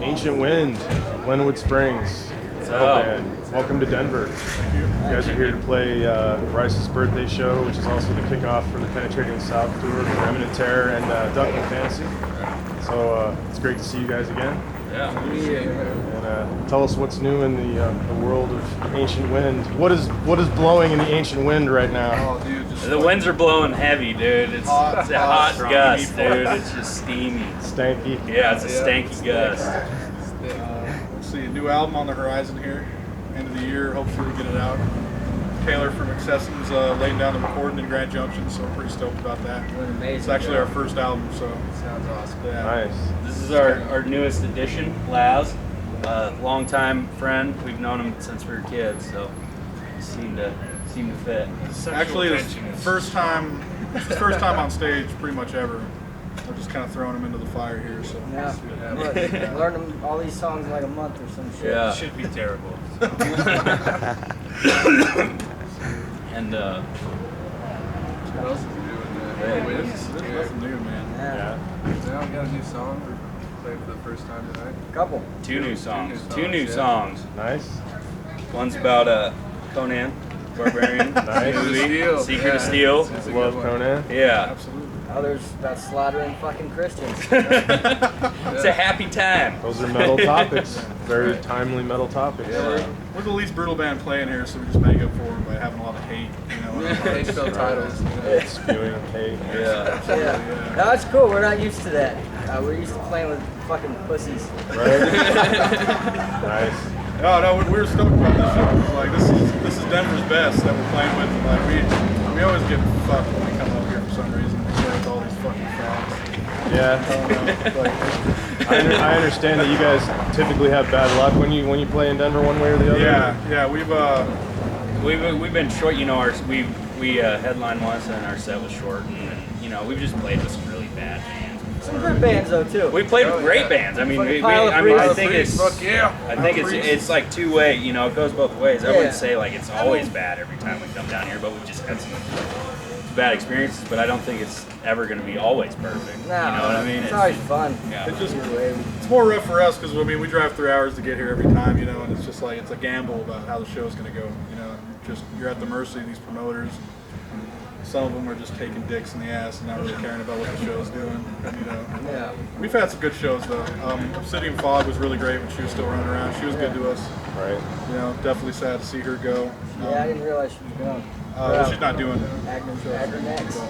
Ancient Wind, Glenwood Springs. Welcome to Denver. You guys are here to play Bryce's birthday show, which is also the kickoff for the Penetrating South tour for Eminent Terror and Duncan Fantasy. So it's great to see you guys again. Yeah. And tell us what's new in the world of Ancient Wind. What is blowing in the Ancient Wind right now? Oh, dude, The winds are blowing heavy, dude. It's a hot gust, dude. It's just steamy. Stanky. Yeah, it's a stanky gust. Let's see, a new album on the horizon here. End of the year, hopefully get it out. Taylor from Excessum's laying down the recording in Grand Junction, so we're pretty stoked about that. It's actually our first album, so sounds awesome. Yeah. Nice. This is our newest addition, Laz. Longtime friend. We've known him since we were kids, so seemed to fit. Actually, it's first time on stage pretty much ever. We're just kind of throwing him into the fire here, so yeah. Learned them all these songs in like a month or some shit. Yeah. It should be terrible. And what else is new in the There's nothing new, man. Yeah. Now we got a new song we're playing for the first time tonight. Couple. two new songs. Yeah. Nice. One's about Conan, Barbarian. Nice. Movie. Secret of Steel. Love Conan. Yeah. Absolutely. Others about slaughtering fucking Christians. It's a happy time. Those are metal topics. Very timely metal topics. Yeah, we're the least brutal band playing here, so we just make up for it by having a lot of hate, you know. Hate-filled titles. Spewing hate. Yeah. Yeah. No, it's cool. We're not used to that. We're used to playing with fucking pussies. Right? Nice. No, we're stoked about this show. It's like this is Denver's best that we're playing with. Like we always get fucked when we come over here for some reason. We play with all these fucking frogs. Yeah. I understand that you guys typically have bad luck when you play in Denver one way or the other. Yeah. We've been short. You know, we headlined once and our set was short, and you know we've just played with some really bad bands. Some good bands though too. We played with great bands. I mean, I think it's like two way. You know, it goes both ways. I wouldn't say like it's always bad every time we come down here, but we've just had some bad experiences. But I don't think it's ever going to be always perfect. No, you know what I mean? It's always fun. Yeah. It's more rough for us because we drive 3 hours to get here every time, you know, and it's just like it's a gamble about how the show's going to go. You know, you're at the mercy of these promoters. Some of them are just taking dicks in the ass and not really caring about what the show's doing. You know. Yeah. We've had some good shows though. Obsidian Fog was really great when she was still running around. She was good to us. Right. You know, definitely sad to see her go. Yeah, I didn't realize she was gone. She's not doing Agner next.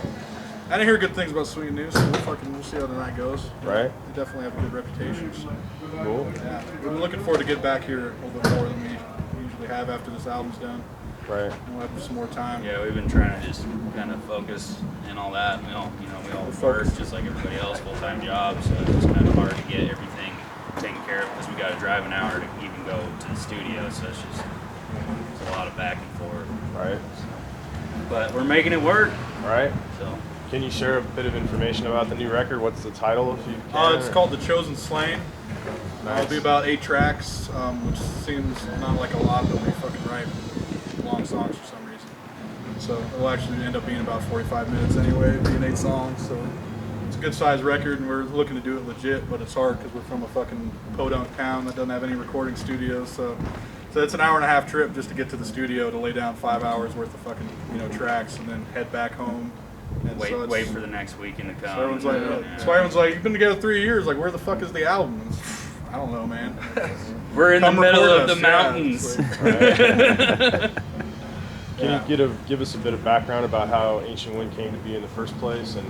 I didn't hear good things about Sweet News, so we'll see how the night goes. Right. They definitely have a good reputation. So. Cool. Yeah, we're looking forward to get back here a little bit more than we usually have after this album's done. Right. We'll have some more time. Yeah, we've been trying to just kind of focus and all that. We all work just like everybody else, full-time jobs, so it's just kind of hard to get everything taken care of because we got to drive an hour to even go to the studio. So it's a lot of back and forth. Right. But we're making it work. Right. So. Can you share a bit of information about the new record? What's the title, if you can? It's called The Chosen Slain. Nice. It'll be about 8 tracks, which seems not like a lot, but we fucking write long songs for some reason. So it'll actually end up being about 45 minutes anyway, being 8 songs. So it's a good sized record, and we're looking to do it legit, but it's hard because we're from a fucking podunk town that doesn't have any recording studios. So it's an hour-and-a-half trip just to get to the studio to lay down 5 hours worth of fucking tracks and then head back home. And wait for the next weekend to come. So everyone's like, that's why everyone's like, you've been together 3 years. Like, where the fuck is the album? I don't know, man. We're in the middle of the mountains. Can you give us a bit of background about how Ancient Wind came to be in the first place, and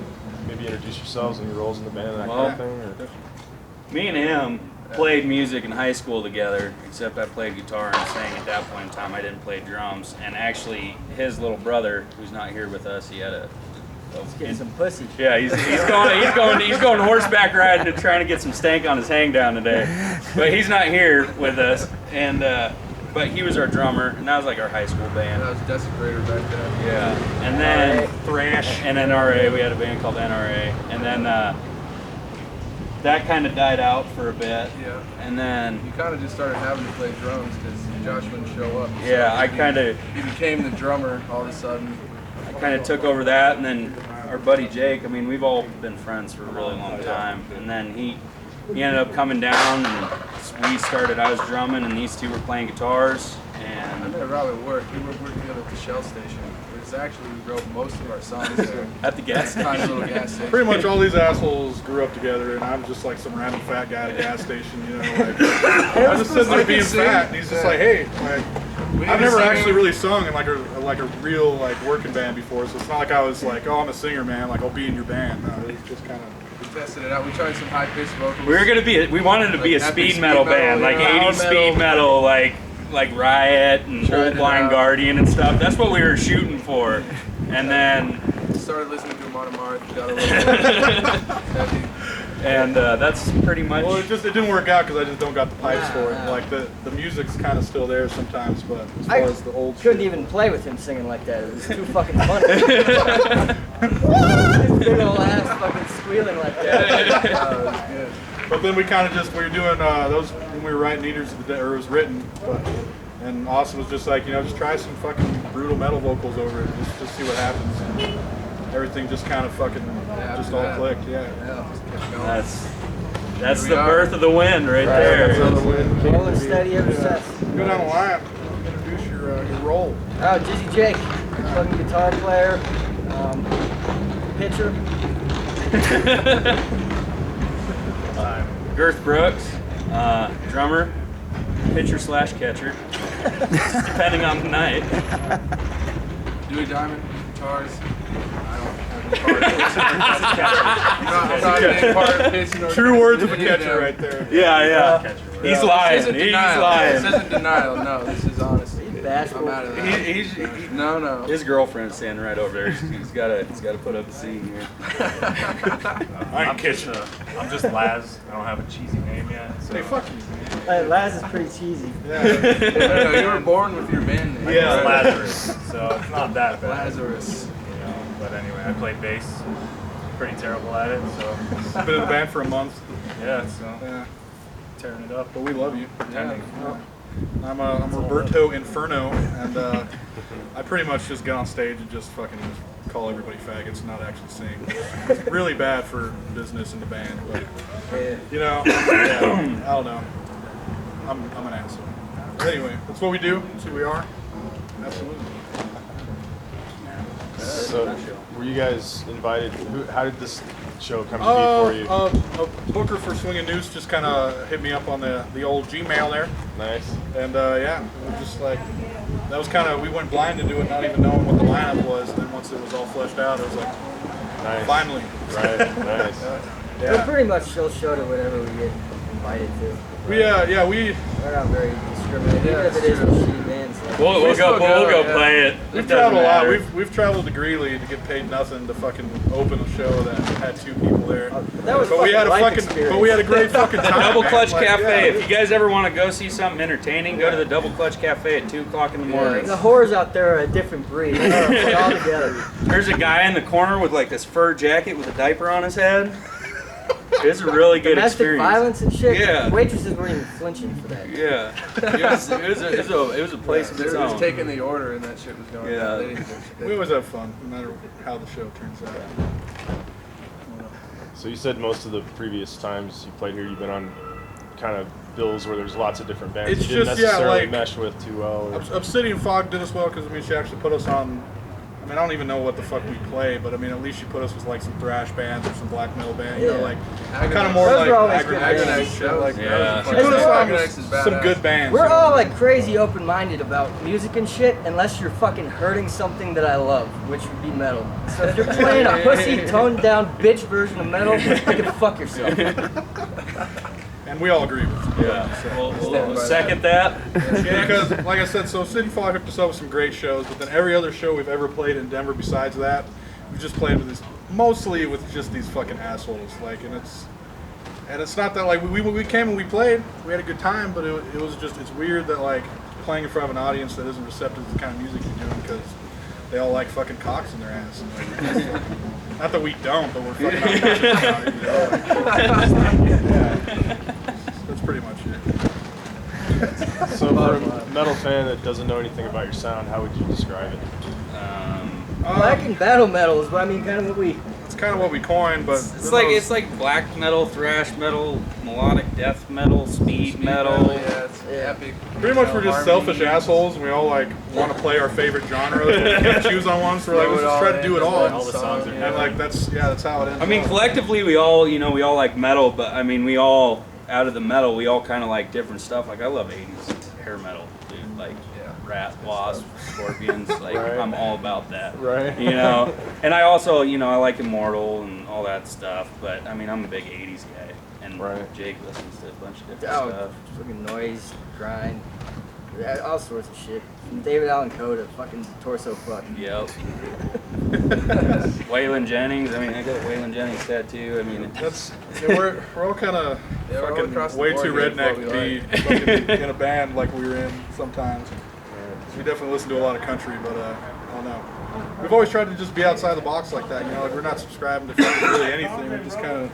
maybe introduce yourselves and your roles in the band and that kind of thing? Or? Me and him played music in high school together, except I played guitar and sang at that point in time. I didn't play drums. And actually, his little brother, who's not here with us, he had He's getting some pussy. Yeah, he's going horseback riding and trying to get some stank on his hang down today. But he's not here with us. And but he was our drummer, and that was like our high school band. That was Desecrator back then. Yeah, and then Thrash and NRA. We had a band called NRA, and then that kind of died out for a bit. Yeah. And then you kind of just started having to play drums because Josh wouldn't show up. Yeah, he became the drummer all of a sudden. I kind of took over that, and then our buddy Jake. I mean, we've all been friends for a really long time, and then he ended up coming down and we started. I was drumming, and these two were playing guitars. I And met Robert work. We worked together at the Shell station. It's actually we wrote most of our songs there. at the gas Tiny station. little gas station. Pretty much all these assholes grew up together, and I'm just like some random fat guy at a gas station, you know. Like, I just sitting there being fat, and he's just like, hey, like, I've never actually really sung in like a real like working band before, so it's not like I was like, oh, I'm a singer, man. Like, I'll be in your band. No, it's just kind of. We tested it out. We tried some high pitched vocals. We wanted to be a Like speed epic metal speed metal, band, like yeah. 80s speed metal, like Riot and Tried Old it Blind out. Guardian and stuff. That's what we were shooting for. And then, Started listening to Monomarth. Got a little heavy. and that's pretty much. Well, it didn't work out because I just don't got the pipes for it. Nah. Like the music's kind of still there sometimes, but as far as the old couldn't shit, even play with him singing like that. It was too fucking funny. His big old ass fucking squealing like that. It was good. But then we kind of we were doing those when we were writing Eaters of the Dead, or it was written. And Austin was just like, just try some fucking brutal metal vocals over it, just see what happens. And everything just kind of fucking just all clicked, yeah. Yeah, just kept going. That's Here the we are. birth of the wind right That's there. how the wind Rolling steady ever since. Go down the line, introduce your role. Oh, Jizzy Jake, fucking guitar player, pitcher. Girth Brooks, drummer, pitcher / catcher, depending on the night. Dewey Diamond, guitars. I don't have any part of it. I'm not any part of pitching or True words of a any catcher them. right there. Yeah. He's lying. This isn't He's denial. lying. This isn't denial. No, this is honesty. Bashful. I'm out of that. No. His girlfriend's standing right over there. He's got to put up a scene here. I'm kitchen. I'm just Laz. I don't have a cheesy name yet. So. Hey, fuck you. Laz is pretty cheesy. No, you were born with your band name. Yeah, right? Lazarus. So it's not that bad. Lazarus. But anyway, I played bass. Pretty terrible at it. So Been in the band for a month. yeah, so Yeah, tearing it up. but we love you. Pretending. I'm Roberto Inferno, and I pretty much just get on stage and just fucking call everybody faggots and not actually sing. It's really bad for business in the band, but yeah, I don't know. I'm an asshole. But anyway, that's what we do. That's who we are. Absolutely. So were you guys invited? How did this show come to be for you? A booker for Swinging Noose just kind of hit me up on the old Gmail there, Nice. and yeah, we were just like, that was kind of, we went blind into it, not even knowing what the lineup was. And then once it was all fleshed out, it was like, Nice. finally. Right. Nice. We're pretty much still show to whatever we get invited to. We We're not very discriminating, even if it is a shitty band. So. We'll go yeah. play it. we've It doesn't traveled a lot. matter. We've traveled to Greeley to get paid nothing to fucking open a show that had 2 people there. That was But we had a life fucking, experience. but we had a great fucking time. Double man. Clutch Like, Cafe. yeah. If you guys ever want to go see something entertaining, go to the Double Clutch Cafe at 2 o'clock in the morning. The whores out there are a different breed. They're all together. There's a guy in the corner with like this fur jacket with a diaper on his head. It's a really good Domestic experience. violence and shit. Yeah. Waitresses weren't even flinching for that. Yeah, it was a place of They its were just own. taking the order and that shit was going Yeah. down. They didn't give a shit. We always have fun, no matter how the show turns out. So you said most of the previous times you played here, you've been on kind of bills where there's lots of different bands It's you didn't just, yeah, necessarily like- mesh with too well. Or, Obsidian Fog did us well because, I mean, she actually put us on, I mean, I don't even know what the fuck we play, but I mean, at least she put us with like some thrash bands or some black metal band, you know, Yeah. like Agonize. kind of more Those like were always good Agonize bands. and shit like Yeah. that. She That's put us more- on Agonize is with badass. some good bands. We're you know? all like crazy open-minded about music and shit, unless you're fucking hurting something that I love, which would be metal. So if you're playing a pussy, toned-down bitch version of metal, you can fuck yourself. And we all agree with it. Yeah, So. we'll second that. Because, like I said, so Obsidian Fog hooked us up with some great shows, but then every other show we've ever played in Denver besides that, we've just played with this, mostly with just these fucking assholes. Like, and it's not that, like, we came and we played, we had a good time, but it was just, it's weird that, like, playing in front of an audience that isn't receptive to the kind of music you're doing, because they all like fucking cocks in their ass. And, like, we're just fucking, not that we don't, but we're fucking obnoxious about it, you know? Like, yeah. That's pretty much it. so for a metal fan that doesn't know anything about your sound, how would you describe it? Black and battle metal is what I mean, kind of what we it's kind of what we coined, but It's like black metal, thrash metal, melodic death metal, speed metal. Yeah, it's epic. pretty much we're just harmony. selfish assholes, and we all like want to play our favorite genres. But we can't choose on one, so we're like, let's just try to do it all. All the songs are And like that's how it ends. I mean, up. collectively, we all like metal, but I mean, we all, out of the metal, we all kind of like different stuff. Like, I love 80s hair metal, dude. Like, Rat, Wasp, Scorpions, like, Right. I'm all about that. Right. You know? And I also, I like Immortal and all that stuff, but I mean, I'm a big 80s guy. And Right. Jake listens to a bunch of different Oh, stuff. fucking noise, grind, yeah, all sorts of shit. From David Allen Coe to fucking Torso Fuck. Yep. Waylon Jennings, I mean, I got a Waylon Jennings tattoo. I mean, we're all kind of Yeah, we're all fucking across the way board too here, redneck what to we be fucking in a band like we were in sometimes. We definitely listen to a lot of country, but I don't know. We've always tried to just be outside the box like that. Like, we're not subscribing to fucking really anything. We just kind of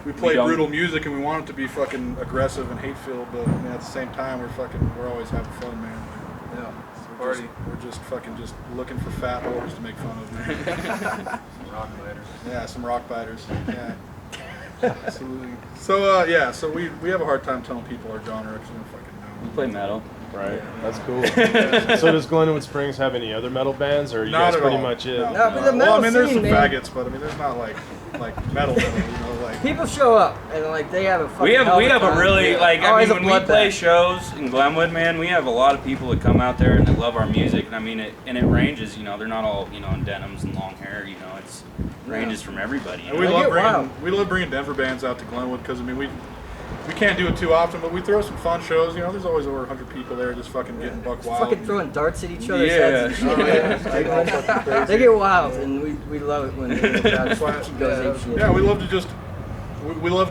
we play don't. brutal music and we want it to be fucking aggressive and hate-filled, but I mean, at the same time we're always having fun, man. Yeah. Party. We're just fucking just looking for fat whores to make fun of. Man. Rock biters. Yeah, some rock biters. Yeah. Absolutely. So so we have a hard time telling people our genre because we don't fucking we know. play metal. Right. That's cool. So does Glenwood Springs have any other metal bands, or are you Not guys at pretty all. much it? No. No, but the Well, I metal mean, there's some scene, man. faggots, but I mean, there's not like metal, like. People show up and like they have a fucking We have hell of a time. really Yeah. like I Always mean a when we play bloodbath. shows in Glenwood, man, we have a lot of people that come out there and that love our music, and I mean it ranges. They're not all in denims and long hair. It's ranges from everybody. And we They love get bringing wild. Denver bands out to Glenwood because I mean we can't do it too often, but we throw some fun shows. There's always over 100 people there just fucking getting buck wild. Fucking throwing darts at each other's Yeah. heads and shit. Oh, yeah. All fucking crazy. They get wild, and we love it when the crowd That's why- goes ape shit. Yeah, we love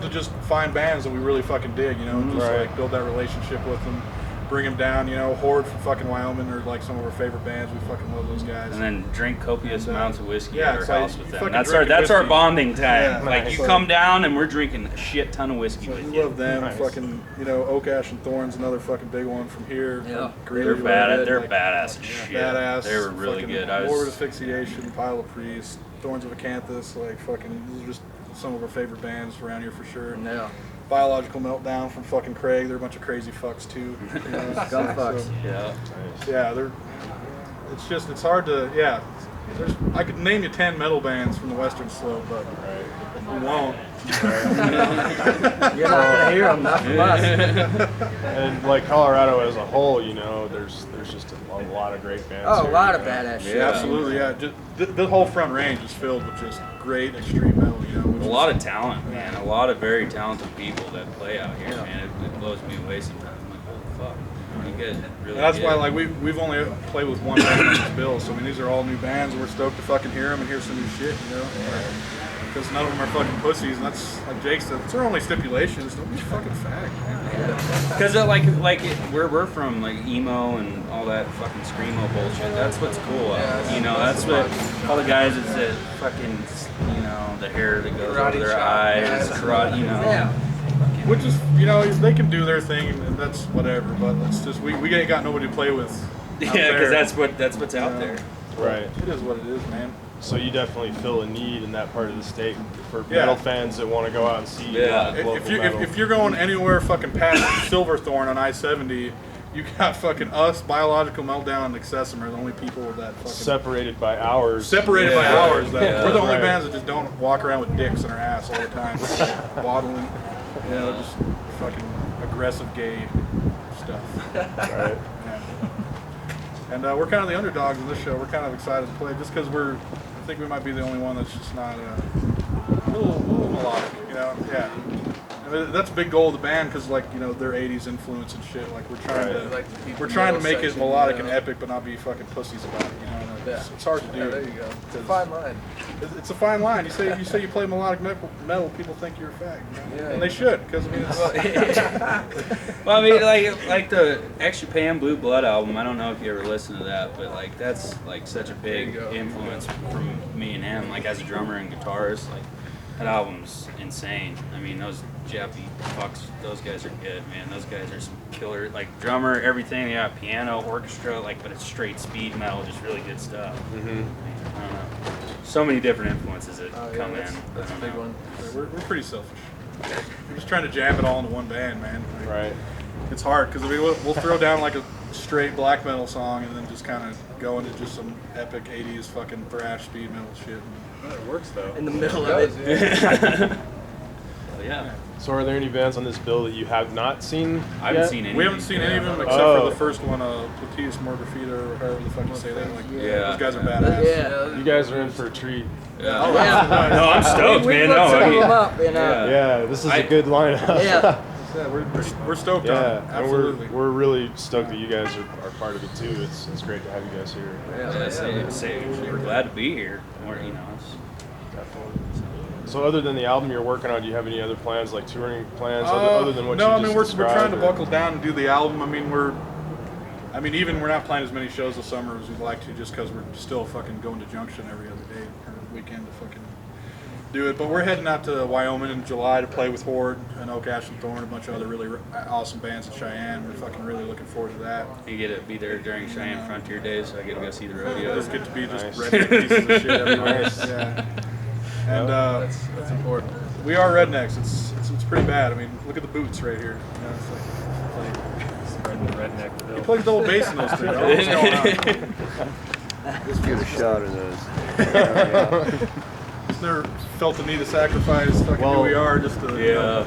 to just find bands that we really fucking dig, and just Right. like build that relationship with them, bring them down. Horde from fucking Wyoming are like some of our favorite bands. We fucking love those guys. And then drink copious And, amounts of whiskey yeah, at our it's like house you with them. fucking That's drinking our whiskey. bonding time. Yeah, like nice. you come down and we're drinking a shit ton of whiskey So with we you. love them. Nice. Fucking, Oak Ash and Thorns, another fucking big one from here. Yeah. Greeley, They're bad. love it. They're Like, badass as shit. Badass. They were really fucking good. Morbid Asphyxiation, Pile of Priest, Thorns of Acanthus, like fucking, these are just some of our favorite bands around here for sure. Yeah. Biological Meltdown from fucking Craig. They're a bunch of crazy fucks too. Gun fucks. Yeah. Yeah, it's hard to, I could name you 10 metal bands from the Western Slope, but we won't. You're not gonna hear them, not from us. And like Colorado as a whole, there's just a lot of great bands. Oh, a here, lot of badass shit. Yeah. Absolutely, yeah. Just, the whole front range is filled with just great extreme metal, which A is- lot of talent, man. A lot of very talented people that play out here, man. It blows me away sometimes. I'm like, holy fuck. You guys really And that's get why, it. like, we've only played with one band on this bill, so I mean, these are all new bands, and we're stoked to fucking hear them and hear some new shit, Because none of them are fucking pussies, and that's, like Jake said, it's our only stipulations. Don't be fucking fag, man. Because where we're from, like emo and all that fucking screamo bullshit. That's what's cool. That's what all the guys that said fucking, the hair that goes Karate over their chop. eyes, karate, Yeah. Which is, they can do their thing, and that's whatever. But it's just we ain't got nobody to play with. out Yeah, because there. that's what's out there. Right. It is what it is, man. So you definitely fill a need in that part of the state for Yeah. metal fans that want to go out and see Yeah. local metal. If you're going anywhere fucking past Silverthorne on I-70, you got fucking us, Biological Meltdown, and Excessum are the only people that fucking separated by hours. separated by Yeah. hours. That Yeah. we're the only Right. bands that just don't walk around with dicks in our ass all the time, waddling, just fucking aggressive gay stuff. Right. Yeah. And we're kind of the underdogs in this show. We're kind of excited to play just because I think we might be the only one that's just not a little melodic, Yeah. I mean, that's a big goal of the band because, like, their '80s influence and shit. Like, we're trying Right. to Like to keep we're the trying to middle make it section, melodic and epic, but not be fucking pussies about it. It's hard to do. Yeah, there you go. It's a 'cause fine line. It's a fine line. You say you play melodic metal, people think you're a fag, Yeah. and they should because I mean, it's, Well, I mean, like the Extra Pam Blue Blood album. I don't know if you ever listened to that, but like that's like such a big There you go. influence from me and him. Like as a drummer and guitarist, like That album's insane. I mean, those Jappy fucks, those guys are good, man. Those guys are some killer, like drummer, everything. They got piano, orchestra, like, but it's straight speed metal, just really good stuff. I don't know. So many different influences that come in. That's a big one. Yeah, we're pretty selfish. We're just trying to jam it all into one band, man. Like, Right. It's hard because we'll throw down like a straight black metal song and then just kind of go into just some epic 80s fucking thrash speed metal shit. It works though. In the middle of it. Yeah. So are there any bands on this bill that you have not seen? I haven't yet? seen any. We haven't seen any of them except for the first one, Platis Morbifida, or however the fuck you say that. Like, those guys are badass. Yeah. You guys are in for a treat. Yeah. Yeah. No, I'm stoked, We man. looked No, some I of mean, them up, you know. Yeah, this is a good lineup. Yeah. Yeah, we're stoked on it. Yeah, and Absolutely. we're really stoked that you guys are part of it too. It's great to have you guys here. we're glad to be here. Or, you know, Definitely. So other than the album you're working on, do you have any other plans, like touring plans, other than what no, you I just mean we're described? trying to or- buckle down and do the album. I mean we're not playing as many shows this summer as we'd like to, just because we're still fucking going to Junction every other day or weekend to fucking do it. But we're heading out to Wyoming in July to play with Horde and Oak Ash and Thorn, a bunch of other really awesome bands in Cheyenne. We're fucking really looking forward to that. you get to be there during Cheyenne Frontier Days, so I get to go see the rodeo. Just get to be just Nice. redneck pieces of shit everywhere. Nice. Yeah. And That's important. we are rednecks. It's pretty bad. I mean, look at the boots right here. You know, it's like Spreading the redneck he bill. plays double bass in those things. I don't know what's going on. Just get a shot of those. Just never felt the need to sacrifice fucking who we are just to. You know,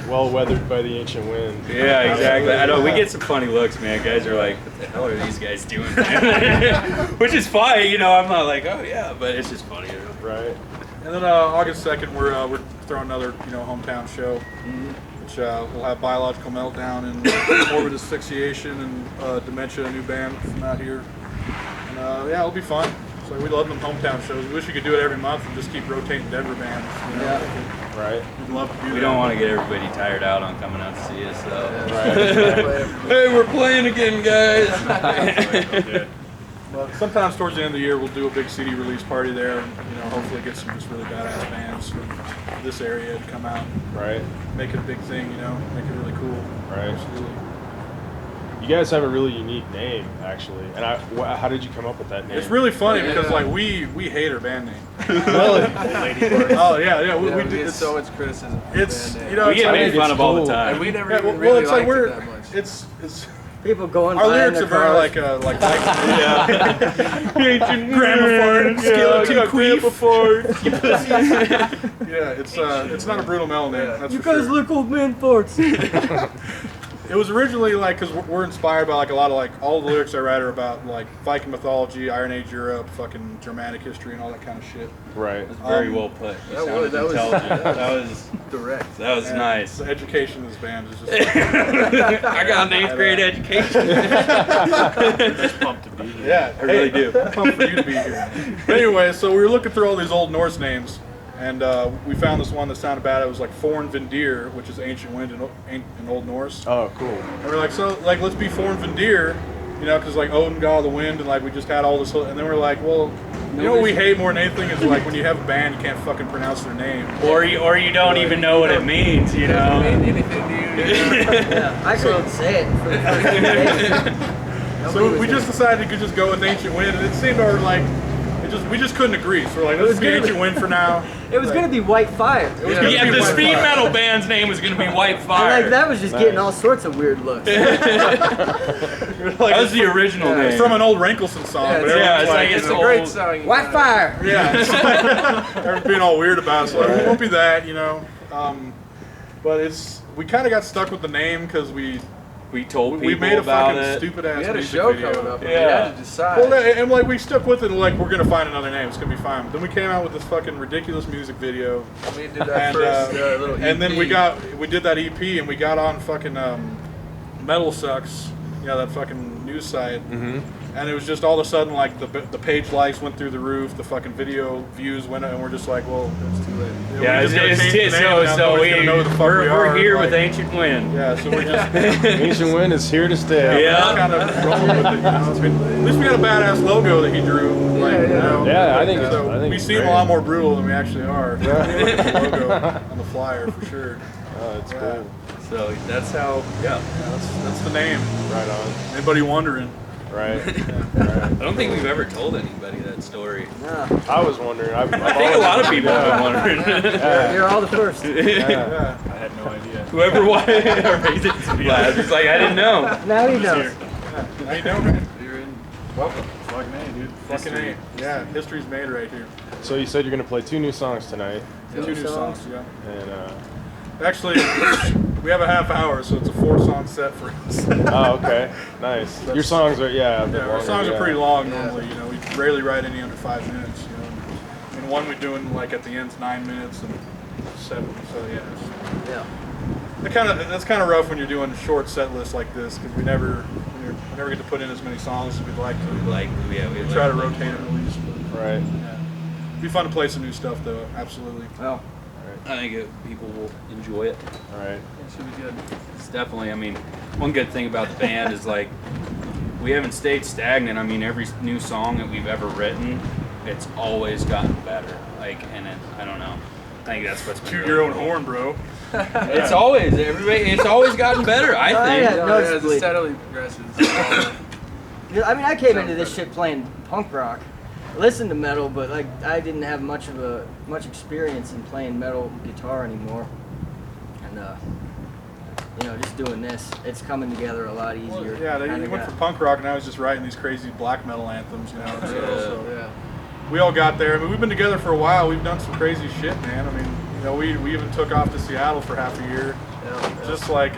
Well weathered by the ancient wind. Yeah, exactly. I know we get some funny looks, man. Guys are like, "What the hell are these guys doing?" man?" Which is fine, you know. I'm not like, "Oh yeah," but it's just funny. You know? Right. And then August 2nd, we're throwing another hometown show, which we'll have Biological Meltdown and Orbit Asphyxiation and Dementia, a new band from out here. And yeah, it'll be fun. So we love them hometown shows. We wish we could do it every month and just keep rotating Denver bands. You know? Right. We'd love to do that. We don't want to get everybody tired out on coming out to see us, though. Hey, we're playing again, guys. But sometimes towards the end of the year, we'll do a big CD release party there, and hopefully get some just really badass bands from this area to come out, Right. make it a big thing, make it really cool. Right. Absolutely. You guys have a really unique name, actually. And how did you come up with that name? It's really funny because like we hate our band name. Really? Oh yeah, we We do. get It's so much criticism. For it's the band you name. know We get it's, made it's fun of all the cool. time. And we never yeah, even well, really it's like liked it that much. it's People going our by in lyrics their are very cars. like grandma fart, skeleton queef. Yeah, it's not a brutal metal name. That's You for guys sure. look old man farts. It was originally like because we're inspired by like a lot of like all the lyrics I write are about like Viking mythology, Iron Age Europe, fucking Germanic history, and all that kind of shit. Right. Very well put. You sounded that was- intelligent. Direct. That was And nice. The education of this band is just. I got an 8th grade education. Just pumped to be here. Yeah, I really do. Pumped for you to be here. But anyway, so we were looking through all these old Norse names, and we found this one that sounded bad. It was like Forn Vindir, which is ancient wind in Old Norse. Oh, cool. And we're like, so like let's be Forn Vindir, because like Odin, god of the wind, and like we just had all this. And then we're like, well, you know what we hate more than anything is like when you have a band you can't fucking pronounce their name. Or you don't even know what it means, you know. Doesn't mean anything to you. Yeah, I couldn't say it for the first few days. So we just decided to just go with ancient wind, and it seemed our like. We just couldn't agree, so we're like, let's be ancient wind for now. It was gonna be White Fire. Yeah, the speed metal band's name was gonna be White And Fire. like that was just getting all sorts of weird looks. Like, That was the original it's name. from an old Rankelson song. Yeah, but it's- everyone's it's like it's It's a old. great song. White Fire. Yeah, it's like, everyone's being all weird about it. So like, it won't be that, but we kind of got stuck with the name because we told people made a about fucking it. stupid ass We had a music show video. coming up, and we Yeah. had to decide. Well, and like we stuck with it, and like we're gonna find another name. It's gonna be fine. But then we came out with this fucking ridiculous music video, we did that and first little EP. and then we did that EP, and we got on fucking Metal Sucks that fucking news site. Mm-hmm. And it was just all of a sudden like the page likes went through the roof, the fucking video views went up, and we're just like, well, it's too late. Yeah, we just gotta change the name, and now nobody's gonna know who the fuck we are. we're here Like, with Ancient Wind. Yeah, so we're just Ancient Wind is here to stay. Yeah. we're kind of rolling with it. You know? At least we got a badass logo that he drew. Like, you know, Yeah, I think we it's seem great. a lot more brutal than we actually are. The logo on the flyer for sure. Oh, it's Yeah. cool. So that's how. Yeah. That's the name. Right on. Anybody wondering? Right. I don't think we've ever told anybody that story. Nah, I was wondering. I think a lot of people have been wondering. you're all the first. Yeah. I had no idea. Whoever wanted it's like I didn't know. Now he knows. How you doing, man? You're in. Welcome. Fucking A, dude. Fucking A. Yeah, history's made right here. So you said you're gonna play 2 new songs tonight, Two new songs. Yeah. and Actually, we have a half hour, so it's a 4-song set for us. oh, okay, nice. Your songs are a bit Yeah, our longer, songs yeah. are pretty long normally. You know, we rarely write any under 5 minutes. You know, I mean, one we're doing like at the end's 9 minutes and 7. So yeah, Yeah. that's kind of rough when you're doing short set lists like this because we never get to put in as many songs as we'd like to. We try to rotate it at least. But, Right. yeah. Be fun to play some new stuff though. Absolutely. Well, I think people will enjoy it. All right. It should be good. It's definitely. I mean, one good thing about the band is like we haven't stayed stagnant. I mean, every new song that we've ever written, it's always gotten better. Like, and I don't know. I think that's what's been Toot really your own cool. horn, bro. It's always it's always gotten better. I Oh, think. yeah. No, Noticeably. it steadily progresses. I mean, I came into this shit playing punk rock. I listened to metal, but like I didn't have much experience in playing metal guitar anymore. And just doing this, it's coming together a lot easier. Yeah, Kinda you went got- from punk rock, and I was just writing these crazy black metal anthems, you know. So Yeah. we all got there. I mean, we've been together for a while. We've done some crazy shit, man. I mean, you know, we even took off to Seattle for half a year, just like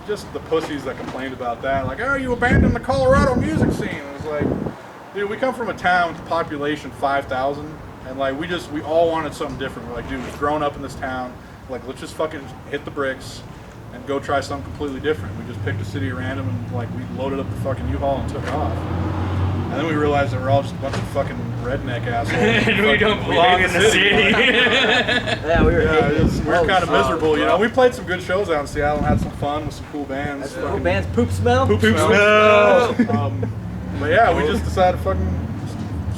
just the pussies that complained about that, like, oh, you abandoned the Colorado music scene. It was like, dude, we come from a town with population 5,000, and like we all wanted something different. We're like, dude, we've grown up in this town. Like, let's just fucking hit the bricks and go try something completely different. We just picked a city at random and like we loaded up the fucking U-Haul and took off. And then we realized that we're all just a bunch of fucking redneck assholes. And we don't belong in the city. Yeah, we were. Yeah, we're kind of Oh, miserable, you know. We played some good shows out in Seattle and had some fun with some cool bands. That's cool bands. Poop smell. Poop smell. But yeah, we just decided to fucking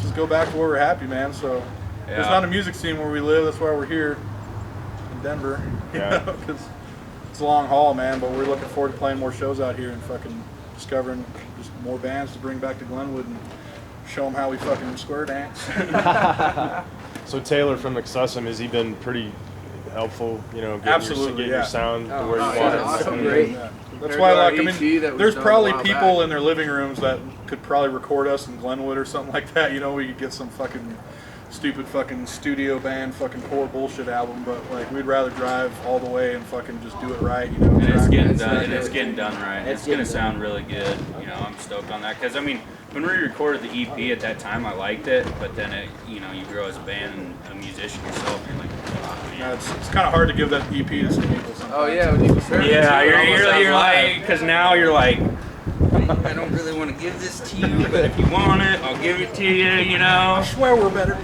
just go back to where we're happy, man. So there's not a music scene where we live. That's why we're here in Denver. Yeah. Because it's a long haul, man. But we're looking forward to playing more shows out here and fucking discovering just more bands to bring back to Glenwood and show them how we fucking square dance. So Taylor from McSussum, has he been pretty helpful? You know, Absolutely, getting yeah. your sound to Oh, where you yeah, want it. awesome. And- Great. Yeah. Compared That's to why, our like, I EP mean, that was there's done probably a while people back. in their living rooms that could probably record us in Glenwood or something like that. You know, we could get some fucking stupid fucking studio band fucking poor bullshit album, but like we'd rather drive all the way and fucking just do it right. You know, And it's getting It's done. like And it's it. getting done right. It's It's gonna getting sound really good. You know, I'm stoked on that because I mean, when we recorded the EP at that time, I liked it, but then you grow as a band and a musician yourself, you're like, oh, yeah, man. it's kind of hard to give that EP to some people sometimes. Oh yeah, when you compare Yeah, it to you're like, because now you're like, I don't really want to give this to you, but if you want it, I'll give it to you. You know. I swear we're better.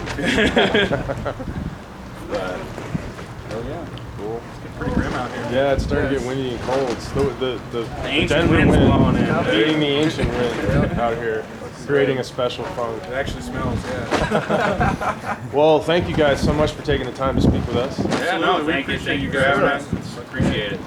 Oh yeah, cool. Pretty grim out here. Yeah, it's starting to get windy and cold. It's the ancient Denver wind's wind blowing in, dude. beating the ancient wind out here, creating a special funk. It actually smells. Yeah. Well, thank you guys so much for taking the time to speak with us. Yeah, no, We thank you appreciate you for guys, having man. us. Appreciate it.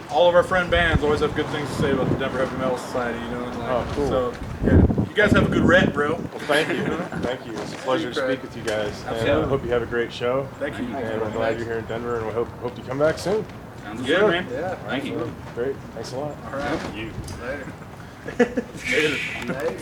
All of our friend bands always have good things to say about the Denver Heavy Metal Society. You know. And like, Oh, cool. So yeah, you guys have a good rep, bro. Well, thank you. Thank you. It's a pleasure to speak with you guys. And I Absolutely. hope you have a great show. Thank you. And we're glad you're here in Denver, and we hope you come back soon. Sounds good, man. Yeah. Thank you. Great. Thanks a lot. All right. You. Later. Later. Later.